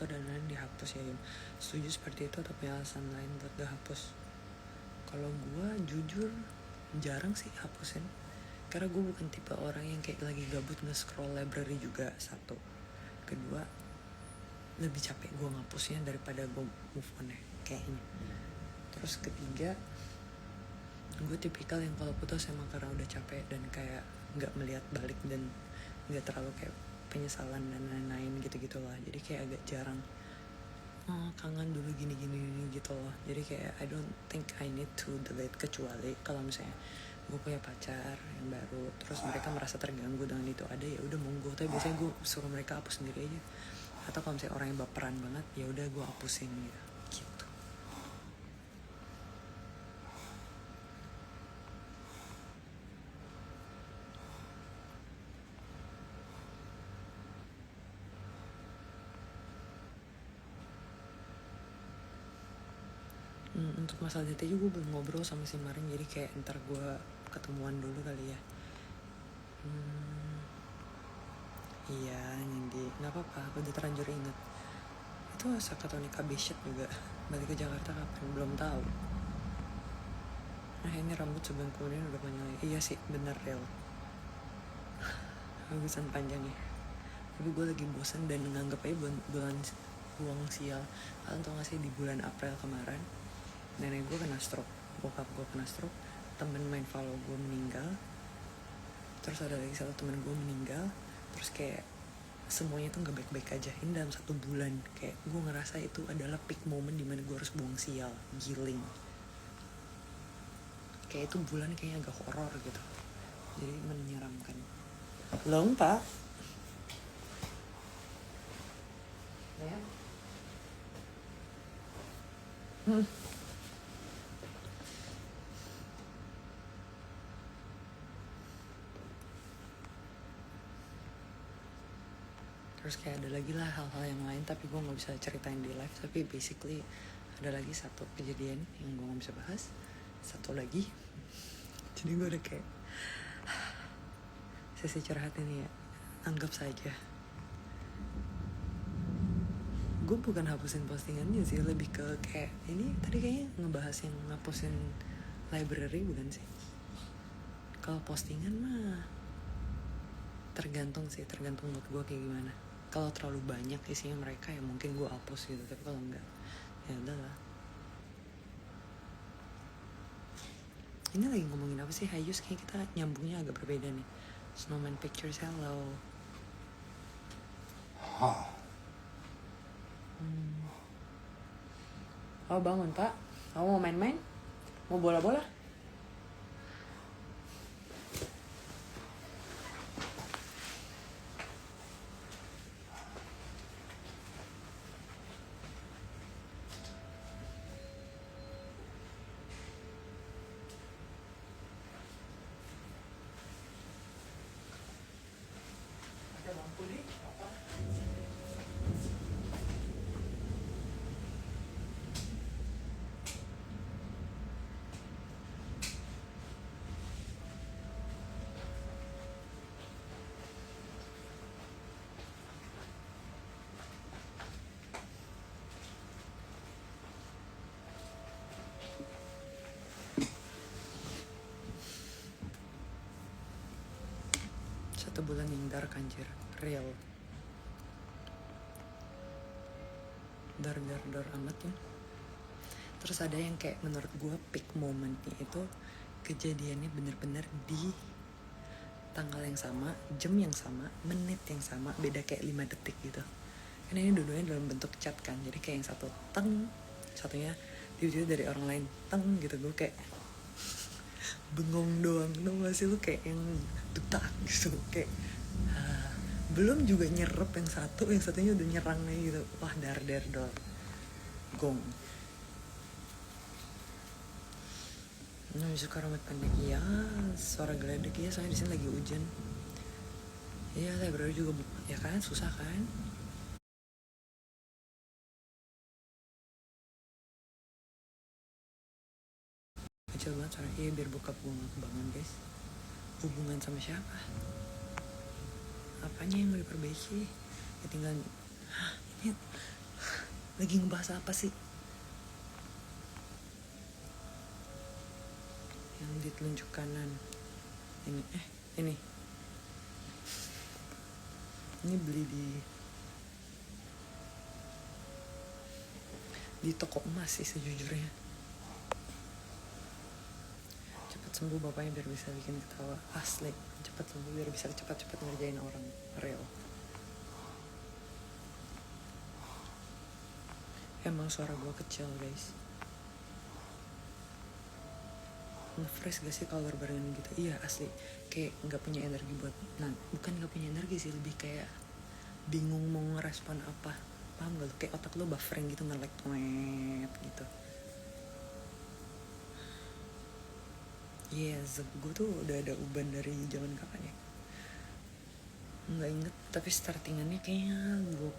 foto dan lain dihapus ya Yun. Setuju seperti itu atau punya alasan lain buat gak hapus? Kalau gue jujur jarang sih hapusin, karena gue bukan tipe orang yang kayak lagi gabut nge-scroll library juga, satu. Kedua, lebih capek gue ngapusnya daripada gue move on ya kayaknya. Terus ketiga, gue tipikal yang kalau putus emang karena udah capek dan kayak nggak melihat balik dan nggak terlalu kayak penyesalan dan lain-lain gitu-gitu lah. Jadi kayak agak jarang kangen dulu gini-gini gitu loh. Jadi kayak I don't think I need to delete, kecuali kalau misalnya gue punya pacar yang baru terus mereka merasa terganggu dengan itu, ada ya udah monggo. Tapi biasanya gue suruh mereka hapus sendiri aja. Atau kalau misalnya orang yang baperan banget ya udah gue hapusin gitu. Untuk masalah DT juga gue belum ngobrol sama si Maring, jadi kayak ntar gue ketemuan dulu kali ya. Iya Nindi, nggak apa-apa, udah terlanjur inget. Itu Sakatonika Bishop juga balik ke Jakarta kapan belum tahu. Nah ini rambut sebulan kemudian udah panjang lagi. Iya sih bener real, bagusan panjangnya. Tapi gue lagi bosan dan nganggep aja bulan buang sial. Kalian tau gak sih di bulan April kemarin nenek gue kena stroke, bokap gue kena stroke, temen main follow gue meninggal, terus ada lagi satu temen gue meninggal. Terus kayak semuanya tuh gak baik-baik aja. Ini dalam 1 bulan kayak gue ngerasa itu adalah peak moment dimana gue harus buang sial, giling. Kayak itu bulan kayaknya agak horor gitu, jadi menyeramkan. Belum pak ya? Terus kayak ada lagi lah hal-hal yang lain, tapi gue gak bisa ceritain di live. Tapi basically ada lagi satu kejadian yang gue gak bisa bahas. Satu lagi, jadi gue udah kayak sesi curhat ini ya, anggap saja gue bukan hapusin postingannya sih, lebih ke kayak ini tadi kayaknya ngebahas yang ngapusin library bukan sih. Kalau postingan mah tergantung mood gue kayak gimana. Kalau terlalu banyak isinya mereka ya mungkin gue hapus gitu, tapi kalau enggak ya udahlah. Ini lagi ngomongin apa sih Hayus? Kayak kita nyambungnya agak berbeda nih. Snowman Pictures, hello. Oh bangun pak, kamu mau main-main? Mau bola-bola? Ada lampu di apa? Satu bulan hindar kanjir, real. Dar amat ya. Terus ada yang kayak menurut gue peak momentnya itu kejadiannya bener-bener di tanggal yang sama, jam yang sama, menit yang sama, beda kayak 5 detik gitu. Karena ini dua-duanya dalam bentuk chat kan, jadi kayak yang satu teng, satunya tiba-tiba dari orang lain teng gitu. Gue kayak bengong doang, tau gak sih lu, kayak yang dutak gitu, kayak belum juga nyerep yang satu, yang satunya udah nyerang nih gitu. Wah dar gong. Nah, suka rambut pendek ya, suara geledek ya, soalnya di sini lagi hujan. Iya, library juga ya kan, susah kan. Kecil banget suara, iya biar bokap gue gak kebangun guys. Hubungan sama siapa? Apanya yang mau diperbaiki? Ya tinggal, ini Lagi ngebahas apa sih? Yang di telunjuk kanan ini, ini beli di toko emas sih sejujurnya. Cepat sembuh bapaknya biar bisa bikin ketawa. Asli, cepat sembuh biar bisa cepat-cepat ngerjain orang real. Emang suara gue kecil guys. Nge-fresh gak sih kalau berbarengan gitu? Iya asli, kayak gak punya energi buat, bukan gak punya energi sih, lebih kayak bingung mau ngerespon apa. Paham gak? Kayak otak lo buffering gitu, nge-lag gitu. Yes, gue tuh udah ada uban dari zaman kapan ya? Nggak inget, tapi startingannya kayaknya 20.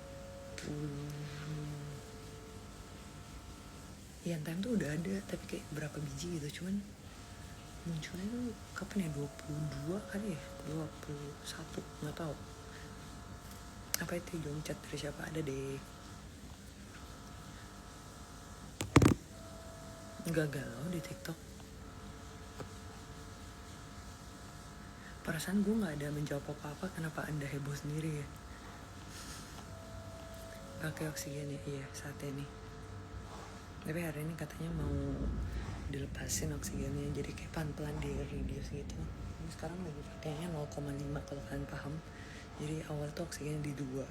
Yang time tuh udah ada, tapi kayak berapa biji gitu. Cuman munculnya tuh kapan ya? 22 kali ya? 21, nggak tahu. Apa itu jom chat dari siapa? Ada deh. Gagal di TikTok. Perasaan gue gak ada menjawab apa-apa, kenapa anda heboh sendiri ya? Pakai oksigen ya? Iya, saat ini. Tapi hari ini katanya mau dilepasin oksigennya, jadi kayak pelan-pelan di reduce gitu. Ini sekarang lagi pakainya 0,5 kalau kalian paham. Jadi awal tuh oksigennya di 2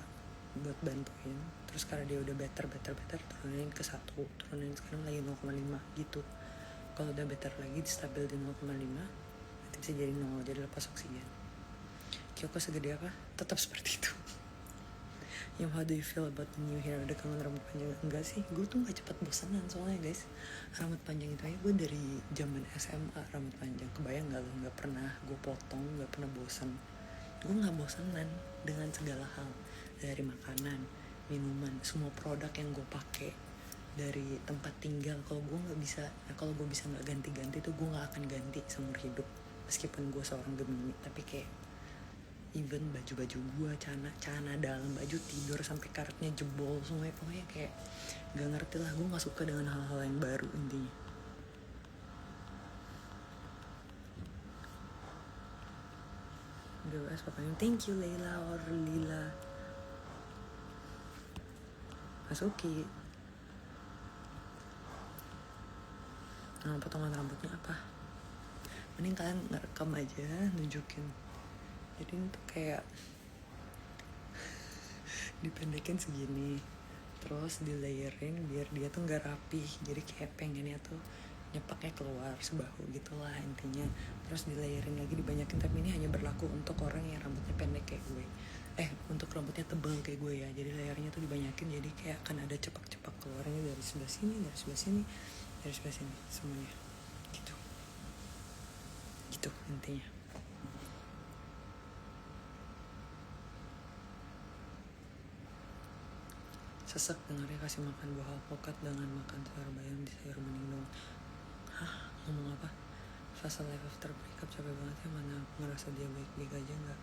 buat bantuin. Terus karena dia udah better turunin ke 1, turunin sekarang lagi 0,5 gitu. Kalau udah better lagi stabil di 0,5 bisa jadi 0, jadi lepas oksigen. Kyoko segede apa? Tetap seperti itu. Yang how do you feel about the new hair? Udah kangen rambut panjang? Enggak sih, gue tuh gak cepat bosanan soalnya guys. Rambut panjang itu aja gue dari zaman SMA rambut panjang. Kebayang gak lo, gak pernah gue potong, gak pernah bosan. Gue gak bosanan dengan segala hal. Dari makanan, minuman, semua produk yang gue pakai, dari tempat tinggal. Kalau gue bisa nggak ganti-ganti tuh gue nggak akan ganti seumur hidup. Meskipun gue seorang Gemini, tapi kayak even baju-baju gue, cana dalam baju tidur sampai karetnya jebol semuanya, pokoknya kayak nggak ngerti lah. Gue nggak suka dengan hal-hal yang baru intinya. Bebas pokoknya. Thank you Leila or Lila. Masuki. Potongan rambutnya apa? Mending kalian ngerekam aja, nunjukin. Jadi ini tuh kayak dipendekin segini, terus di layering biar dia tuh nggak rapih. Jadi kayak pengennya tuh nyepaknya keluar sebahu gitulah intinya. Terus di layering lagi, dibanyakin. Tapi ini hanya berlaku untuk orang yang rambutnya pendek kayak gue. Untuk rambutnya tebal kayak gue ya. Jadi layernya tuh dibanyakin, jadi kayak akan ada cepak-cepak keluarnya dari sebelah sini, dari sebelah sini, dari sebelah sini, semuanya gitu intinya. Sesek dengarnya. Kasih makan buah alpukat dengan makan sayur bayam di sayur bening dong. Hah? Ngomong apa? Fase life after breakup capek banget ya. Mana ngerasa dia baik-baik aja nggak?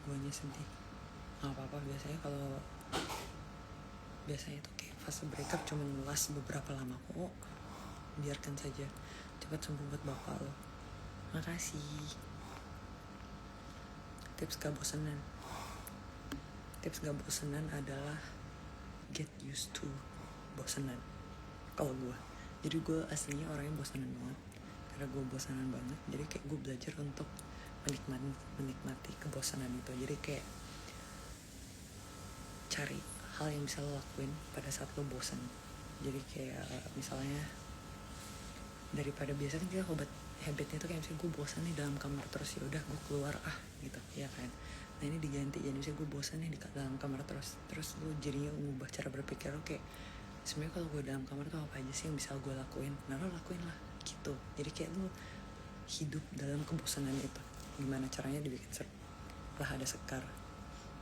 Guanya sedih. Nggak apa-apa. Biasanya tuh kayak fase breakup cuman last beberapa lama kok. Biarkan saja. Cepat sembuh buat bapak lo. Makasih. Tips gak bosenan adalah get used to bosenan. Kalau gue, jadi gue aslinya orangnya bosenan banget. Karena gue bosenan banget, jadi kayak gue belajar untuk menikmati kebosanan itu. Jadi kayak cari hal yang bisa lo lakuin pada saat lo bosan. Jadi kayak misalnya, daripada biasanya kita habitnya tuh kayak misalnya gue bosan nih dalam kamar terus, ya udah gue keluar gitu ya kan. Nah ini diganti, jadi misalnya gue bosan nih di dalam kamar terus lo jadinya ngubah cara berpikir lo, kayak sebenarnya kalau gue dalam kamar tuh apa aja sih yang bisa gue lakuin, nah lo lakuin lah gitu. Jadi kayak lo hidup dalam kebosanan itu, gimana caranya dibikin seru lah, ada sekar.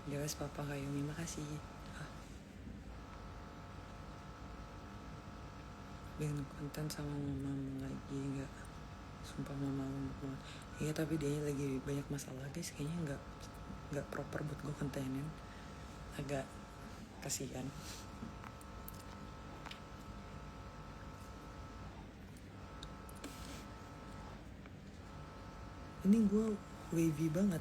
Jelas papa Kayumi, makasih. Bikin konten sama mama lagi nggak? Sumpah mama banget. Iya tapi dia lagi banyak masalah guys, kayaknya nggak proper buat gue kontenin. Agak kasihan. ini gue wavy banget,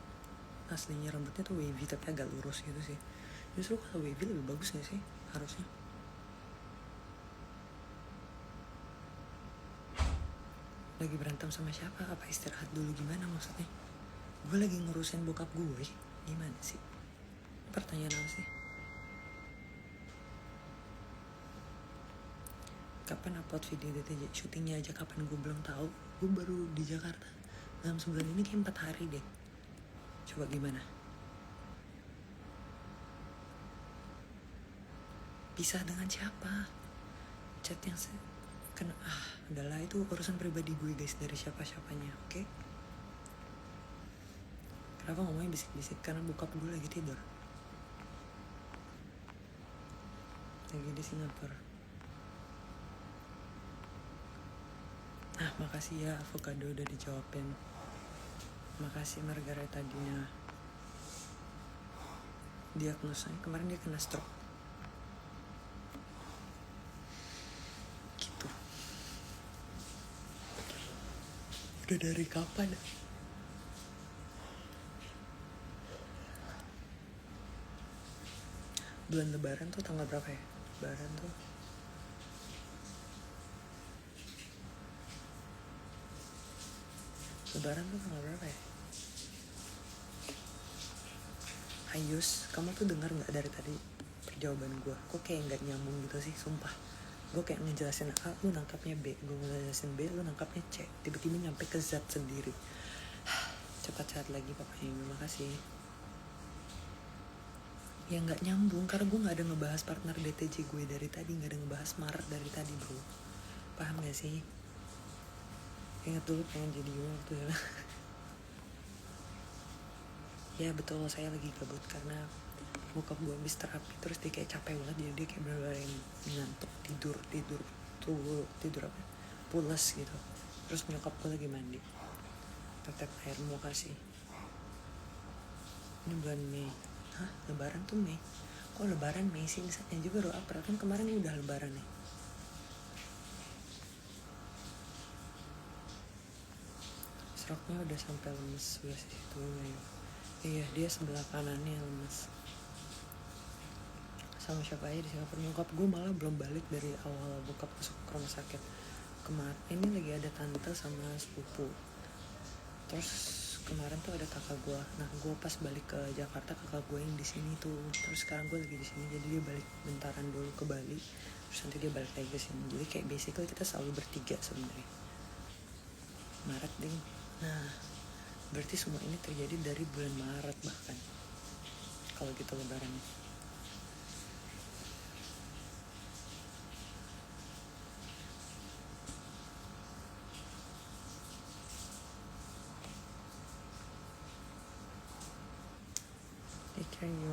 aslinya rambutnya tuh wavy tapi agak lurus gitu sih. Justru kalau wavy lebih bagus gak sih harusnya? Lagi berantem sama siapa? Apa istirahat dulu, gimana maksudnya? Gue lagi ngurusin bokap gue, gimana sih? Pertanyaan apa sih? Kapan upload video DTJ? Syutingnya aja kapan gue belum tahu. Gue baru di Jakarta dalam sebulan ini kayak 4 hari deh. Coba gimana? Pisah dengan siapa? Chat yang kena adalah itu urusan pribadi gue guys, dari siapa-siapanya, oke? Kenapa ngomongnya bisik-bisik? Karena bokap gue lagi tidur, lagi di Singapura. Makasih ya avocado udah dijawabin. Makasih Margareta Dina. Diagnosanya kemarin dia kena stroke. Gitu. Udah dari kapan? Bulan Lebaran tuh tanggal berapa ya? Lebaran tuh tanggal berapa ya? Ayus, kamu tuh dengar nggak dari tadi perjawaban gue? Kok kayak nggak nyambung gitu sih, sumpah. Gue kayak ngejelasin A, lu nangkapnya B. Gue ngejelasin B, lu nangkapnya C. Tiba-tiba nyampe ke Z sendiri. Cepat sehat lagi papanya, terima kasih. Ya nggak nyambung, karena gue nggak ada ngebahas partner DTJ gue dari tadi, nggak ada ngebahas Maret dari tadi bro. Paham gak sih? Ingat dulu pengen jadi waktu ya. Ya betul, saya lagi gabut karena bokap gue habis terapi, terus dia kayak capek banget, dia kayak bener-bener ngantuk, tidur apa, pules gitu. Terus nyokap gue lagi mandi, tetek air mau kasih. Ini bulan Mei. Lebaran tuh Mei? Kok Lebaran Mei sih? Misalnya juga baru April, kan kemarin ini udah Lebaran nih. Seroknya udah sampai lemes udah sih tuh ya. Iya, dia sebelah kanannya lemes. Sama siapa aja di Singapura? Nyokap gue malah belum balik dari awal bokap masuk ke rumah sakit. Kemarin ini lagi ada tante sama sepupu. Terus kemarin tuh ada kakak gue. Nah, gue pas balik ke Jakarta, kakak gue yang di sini tuh. Terus sekarang gue lagi di sini, jadi dia balik bentaran dulu ke Bali. Terus nanti dia balik lagi ke sini. Jadi kayak basically kita selalu bertiga sebenarnya. Maret ding. Nah, berarti semua ini terjadi dari bulan Maret bahkan. Kalau gitu Lebaran.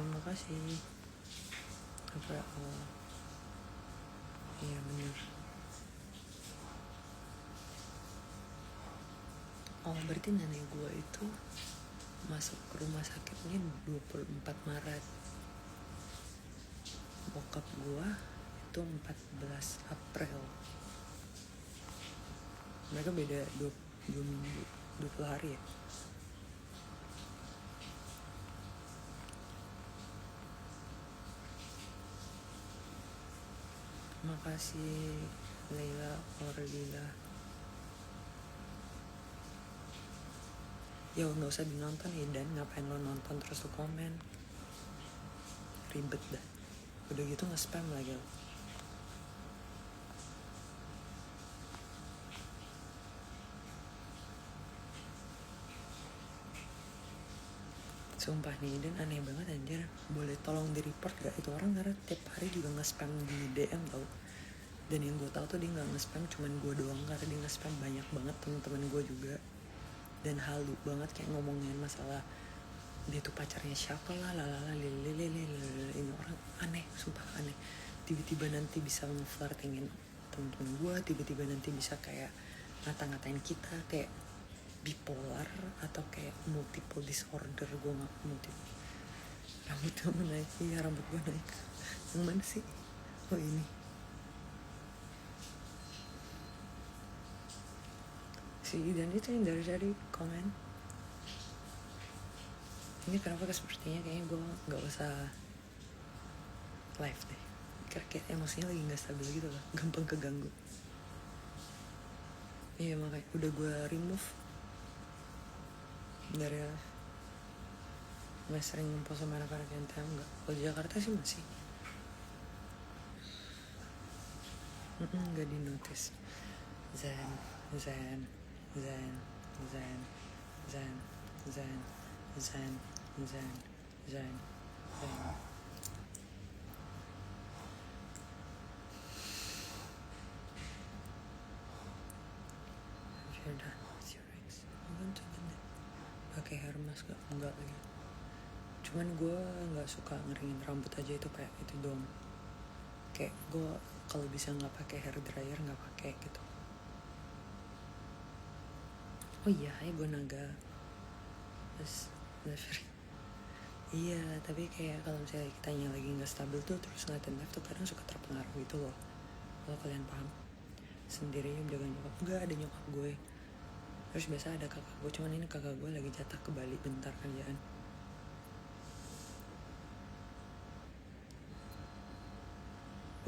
Makasih. Apa? Iya bener. Berarti nenek gue itu masuk ke rumah sakitnya 24 Maret. Bokap gue itu 14 April. Mereka beda 2 minggu, 20 hari ya. Makasih Leila Orlila. Ya gak usah dinonton ya, dan ngapain lo nonton terus lo komen, ribet dah. Udah gitu nge-spam lagi lo. Sumpah nih, dan aneh banget anjir. Boleh tolong di report gak itu orang, karena tiap hari juga nge-spam di DM tau. Dan yang gue tahu tuh dia gak nge-spam cuman gue doang, karena dia nge-spam banyak banget temen-temen gue juga. Dan halu banget kayak ngomongin masalah dia tuh pacarnya siapa lah, lalala, ini orang aneh, sumpah aneh. Tiba-tiba nanti bisa ngeflirtingin temen-temen gue, tiba-tiba nanti bisa kayak ngata-ngatain kita, kayak bipolar atau kayak multiple disorder. Gue gak multiple. Rambutnya menaik, iya rambut gue naik. Yang mana sih? Oh ini. Si dan itu yang dari komen. ini kenapa sepertinya kayaknya gue nggak usah live deh, kayak emosinya lagi nggak stabil gitu loh, gampang keganggu. Iya makanya udah gue remove dari nggak sering ngumpul sama anak-anak NTM. Nggak, kalau di Jakarta sih masih nggak di notice. Zen zen zen zen zen zen zen zen zen zen. Udah T-Rex pakai hair mask enggak lagi, cuman gue nggak suka ngeringin rambut aja, itu kayak itu dong, kayak gue kalau bisa nggak pakai hair dryer nggak pakai gitu. Oh iya, hai gue naga. Terus iya, tapi kayak kalau misalnya kitanya lagi nggak stabil tuh terus ngeliatin live tuh kadang suka terpengaruh gitu loh. Kalau kalian paham, sendirinya menjaga nyokap, nggak ada nyokap gue. Terus biasa ada kakak gue, cuman ini kakak gue lagi jatah ke Bali bentar kerjaan.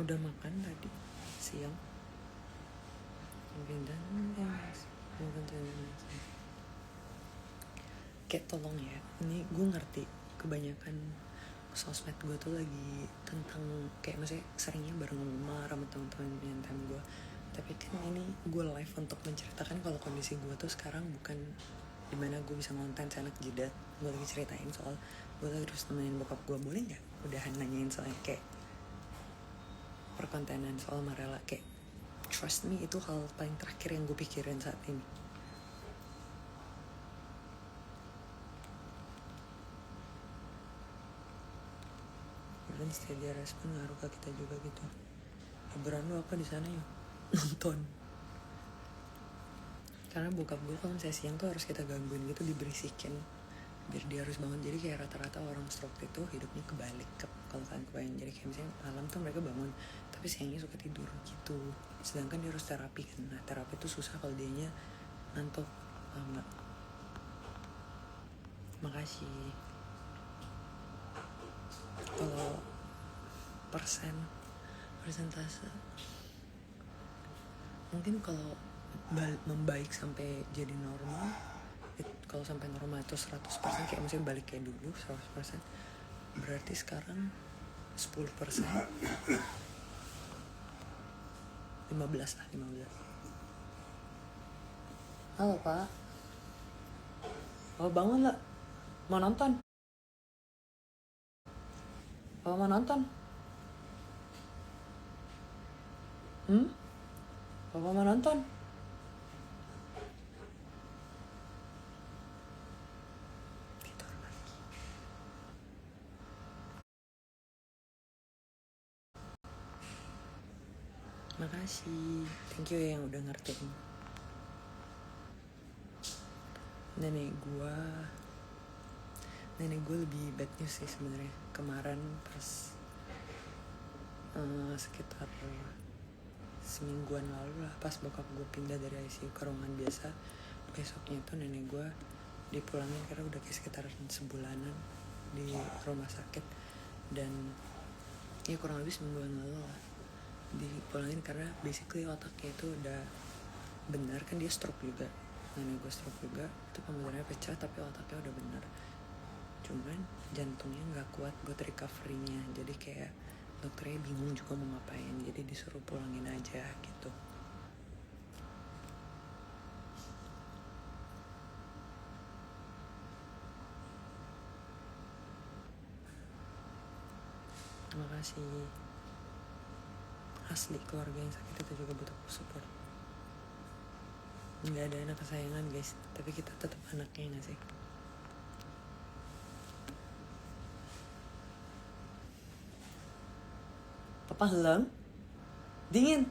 Udah makan tadi siang. Kayak tolong ya, ini gue ngerti kebanyakan sosmed gue tuh lagi tentang kayak maksudnya seringnya bareng sama teman-teman NTM gue, tapi kan ini gue live untuk menceritakan kalau kondisi gue tuh sekarang bukan dimana gue bisa ngonten seenak jidat. Gue lagi ceritain soal gue lagi terus nemenin bokap gue, boleh nggak udahan nanyain soal kayak perkontenan soal Marella, kayak trust me itu hal paling terakhir yang gue pikirin saat ini. Dan setelah dia respon ngaruh ke kita juga gitu. Hiburan lu apa di sana ya? Nonton. Karena bokap gue kalau misalnya siang tuh harus kita gangguin gitu, diberisikin biar dia harus bangun. Jadi kayak rata-rata orang stroke itu hidupnya kebalik kalau kalian kebayang. Jadi kayak misalnya malam tuh mereka bangun tapi siangnya suka tidur gitu. Sedangkan dia harus terapi kan. Nah terapi tuh susah kalau dianya ngantuk. Enggak. Makasih. Kalau persentase mungkin kalau membaik sampai jadi normal, kalau sampai normal itu 100%, kayak misalnya balik kayak dulu 100%, berarti sekarang 10%, 15 lah, 15. Halo pak, oh bangun lah, mau nonton? Oh mau nonton? Bapak mau nonton? Tidur lagi. Makasih, thank you ya yang udah ngertiin. Nenek gue lebih bad news sih sebenarnya. Kemarin pas sekitar semingguan lalu lah, pas bokap gue pindah dari ICU ke ruangan biasa, besoknya tuh nenek gue dipulangin karena udah kayak sekitar sebulanan di rumah sakit. Dan ya kurang lebih semingguan lalu lah dipulangin karena basically otaknya itu udah benar, kan dia stroke juga, nenek gue stroke juga, itu pembuluhannya pecah tapi otaknya udah benar, cuman jantungnya nggak kuat buat recovery-nya. Jadi kayak dokternya bingung juga mau ngapain, jadi disuruh pulangin aja gitu. Terima kasih. Asli keluarga yang sakit itu juga butuh support. Nggak ada anak kesayangan guys, tapi kita tetap anaknya nggak sih? Papa heleng? Dingin?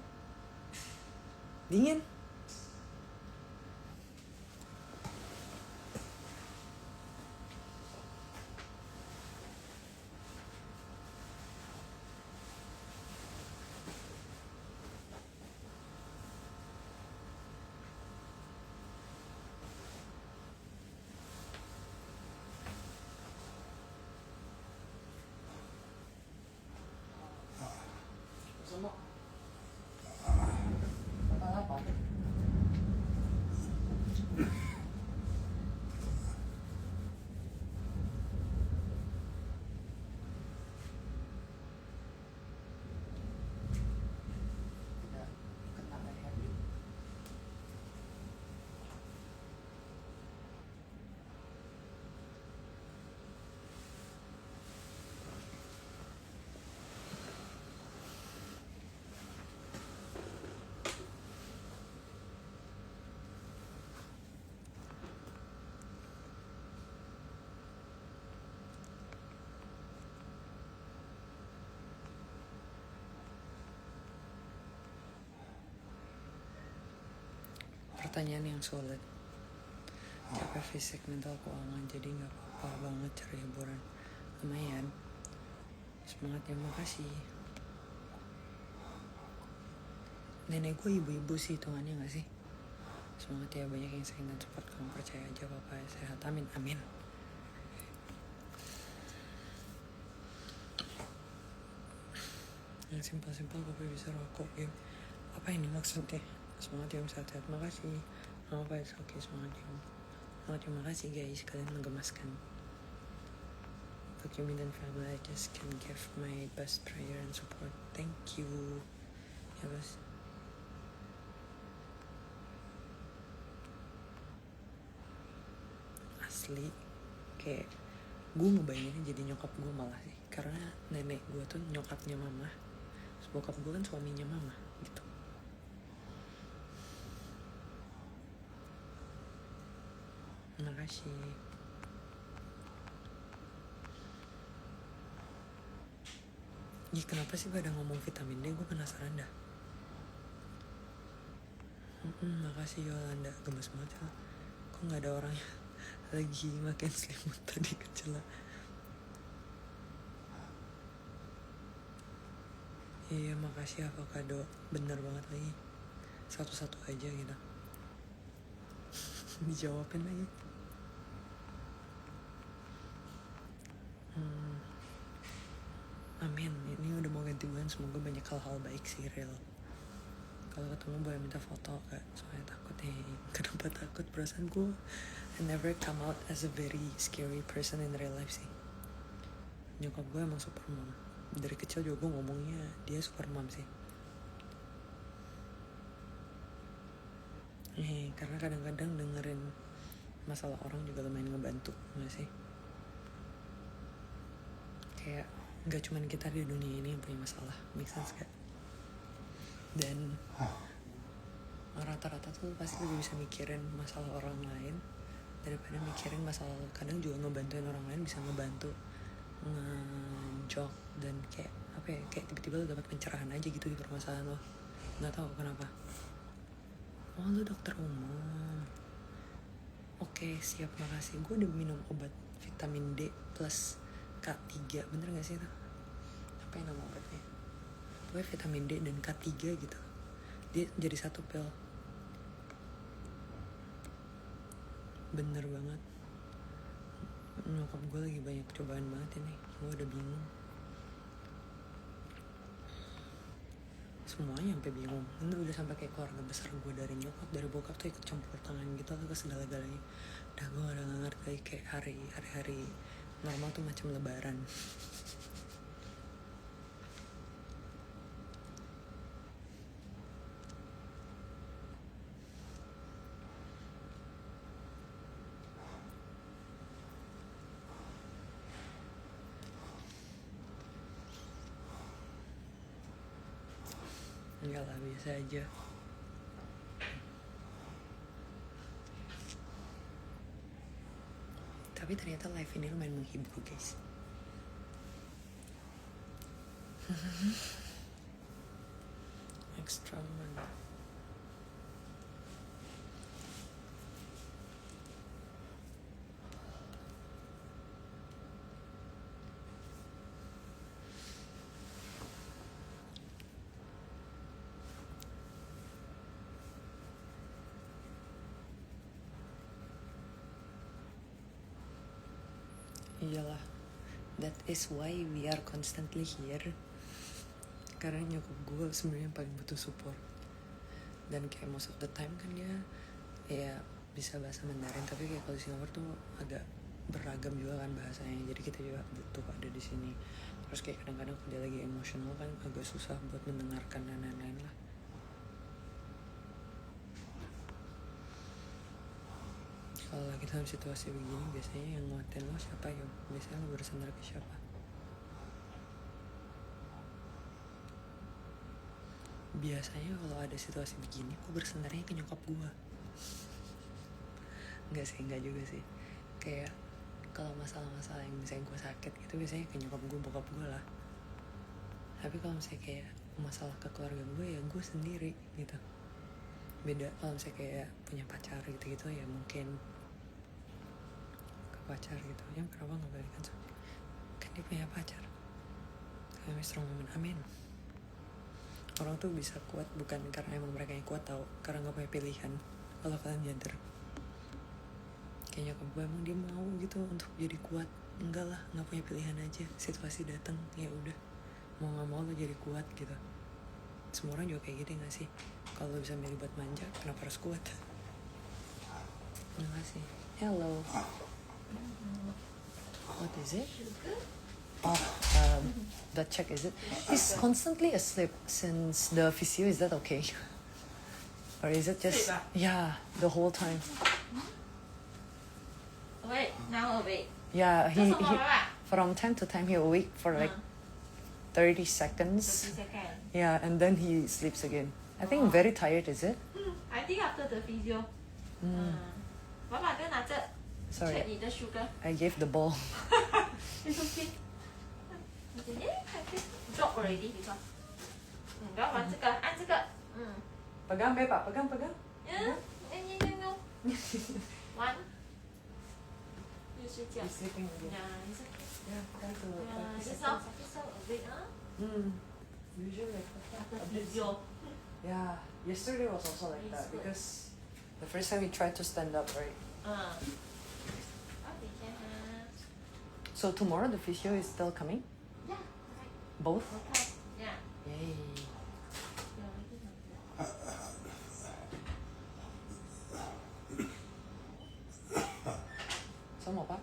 pertanyaan yang sulit. Capek fisik, mental, keuangan, jadi gak apa-apa banget cari hiburan. Lumayan. Semangat ya, makasih. Nenek gue ibu-ibu sih hitungannya gak sih? Semangat ya, banyak yang sayang dan support. Kamu percaya aja papa sehat, amin amin. Yang simpel-simpel gue bisa rokok game. Apa ini maksudnya? Semangat ya, sehat-sehat, makasih. Apa itu oke, semangat ya. Terima kasih guys, kalian menggemaskan. Untuk Yumi dan family, I just can give my best prayer and support. Thank you. Ya bos. Asli, kayak gue ngebayanginnya jadi nyokap gue malah sih. Karena nenek gue tuh nyokapnya mama, bokap gue kan suaminya mama gitu. Makasih. Ya kenapa sih pada ngomong vitamin D, gue penasaran dah. Makasih Yolanda, gemes banget ya. Kok gak ada orangnya lagi makin selimut tadi kecil lah. Iya makasih avocado, bener banget lagi. Satu-satu aja gitu. Dijawabin lagi. Amin, ini udah mau ganti bulan, semoga banyak hal-hal baik sih real. Kalau ketemu boleh minta foto gak? Soalnya takut Kenapa takut? Perasaan gue I never come out as a very scary person in real life sih. Nyokap gue emang super mom. Dari kecil juga gue ngomongnya dia super mom sih. Karena kadang-kadang dengerin masalah orang juga lumayan ngebantu, gak sih? Kayak gak cuman kita di dunia ini yang punya masalah, make sense gak? Dan rata-rata tuh pasti lebih bisa mikirin masalah orang lain daripada mikirin masalah lo. Kadang juga ngebantuin orang lain bisa ngebantu ngejok dan kayak apa ya, kayak tiba-tiba lo dapat pencerahan aja gitu di permasalahan lo. Nggak tahu kenapa. Oh lo dokter umum. Oke siap, makasih. Gue udah minum obat vitamin D plus K3, bener gak sih itu? Apa yang nama obatnya? Pokoknya vitamin D dan K3 gitu. Dia jadi satu pil. Bener banget. Nyokap gue lagi banyak cobaan banget ini. Gue udah bingung. Semuanya sampai bingung. Ini udah sampai kayak keluarga besar gue, dari nyokap, dari bokap tuh ikut campur tangan gitu ke segala-galanya. Udah gue udah gak ngerti, kayak hari-hari normal tuh macam lebaran. Enggak lah, biasa aja. Tapi ternyata live ini lumayan menghibur guys. Extra man. Iyalah, that is why we are constantly here. Karena nyokap gue sebenarnya paling butuh support. Dan kayak most of the time kan dia ya bisa bahasa Mandarin, tapi kayak kalau di Singapura tuh agak beragam juga kan bahasanya. Jadi kita juga butuh ada di sini. Terus kayak kadang-kadang kalau dia lagi emosional kan agak susah buat mendengarkan dan lain-lain lah. Kalau lagi dalam situasi begini, biasanya yang nguatin lo siapa ya? Biasanya lo bersandar ke siapa? Biasanya kalau ada situasi begini, gue bersandarnya ke nyokap gue. Enggak juga sih. Kayak kalau masalah-masalah yang misalnya gue sakit gitu, biasanya ke nyokap gue, bokap gue lah. Tapi kalau misalnya kayak masalah ke keluarga gue, ya gue sendiri gitu. Beda kalau misalnya kayak punya pacar gitu-gitu ya mungkin ke pacar gitu. Yang kenapa nggak balikan sih? Kan dia punya pacar. Kami strong woman, amin. Orang tuh bisa kuat bukan karena emang mereka yang kuat tau, karena nggak punya pilihan. Kalau kalian nyadar, kayaknya nyokap gue emang dia mau gitu untuk jadi kuat. Enggak lah, nggak punya pilihan aja. Situasi datang, ya udah, mau nggak mau lo jadi kuat gitu. Semua orang juga kayak gitu nggak sih? Kalau bisa milih buat manja, kenapa harus kuat? Terima kasih. Hello. What is it? Oh, blood check, is it? He's constantly asleep since the physio. Is that okay? Or is it just... Yeah, the whole time. Awake, now awake. Yeah, he Right? from time to time he awake for like 30 seconds. 30 seconds. Yeah, and then he sleeps again. I think very tired, is it? I think after the physio. 爸爸跟拿着 Sorry, check 你的 sugar. I gave the ball. It's okay. Drop already because. 不要玩这个，按这个。Pegang, Beba, pegang. No. One. 又睡觉。 He's sleeping again. Yeah, it's okay. Yeah, time to Yeah, practice. just so awake, huh? Usually like After a bit. physio. Yeah, yesterday was also like It's that good. because the first time we tried to stand up, right? Okay, can have. So tomorrow the physio is still coming? Yeah, right. Both? Okay. Yeah. Yay. So mau apa?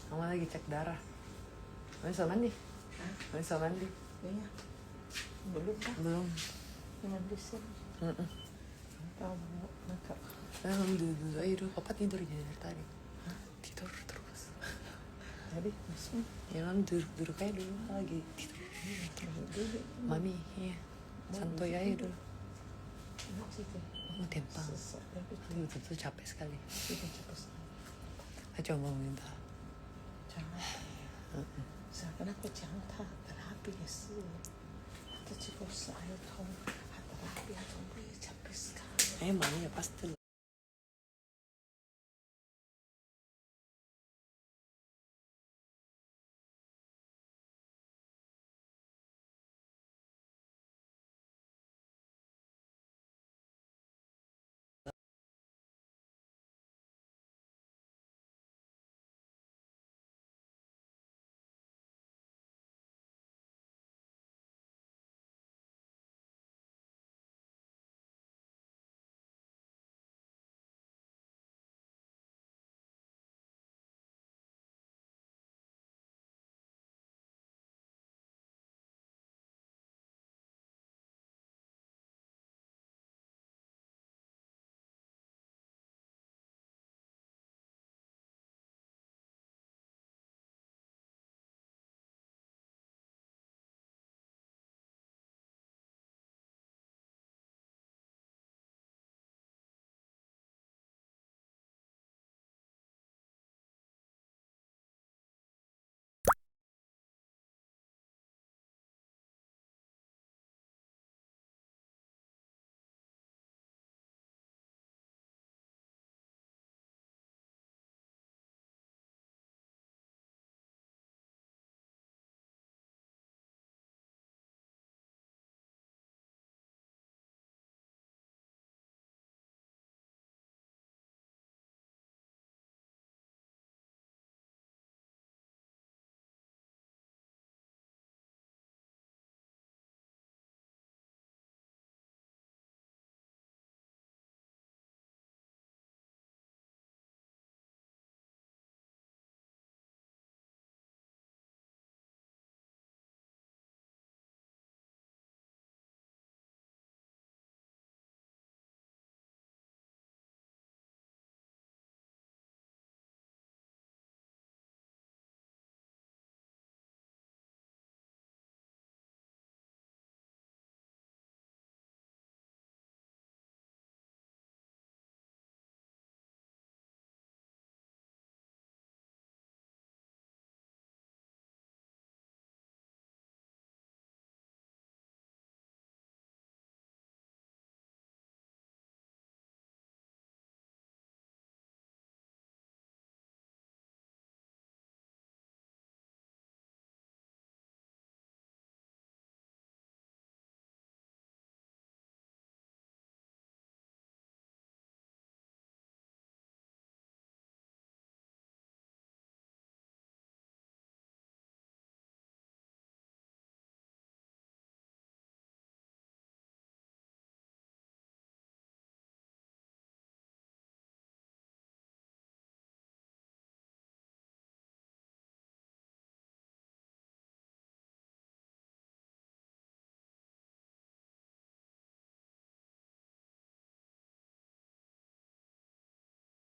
Kamu lagi cek darah. Kamu bisa mandi? Kamu bisa mandi? Iya. Belum kan? Belum. Mandi sih. Kamu nakak. Belum dulu. Ayo, papa tidur dari tadi. Tidur terus. Jadi masuk. Ya kan duduk aja dulu lagi tidur. Mami, iya. Santuy aja dulu. Mau tempang. Aduh, itu capek sekali. Aja mau minta. Jangan. Kenapa jangan tak terapi ya sih? Atau cukup saya tahu terapi atau capek sekali. Mami ya pasti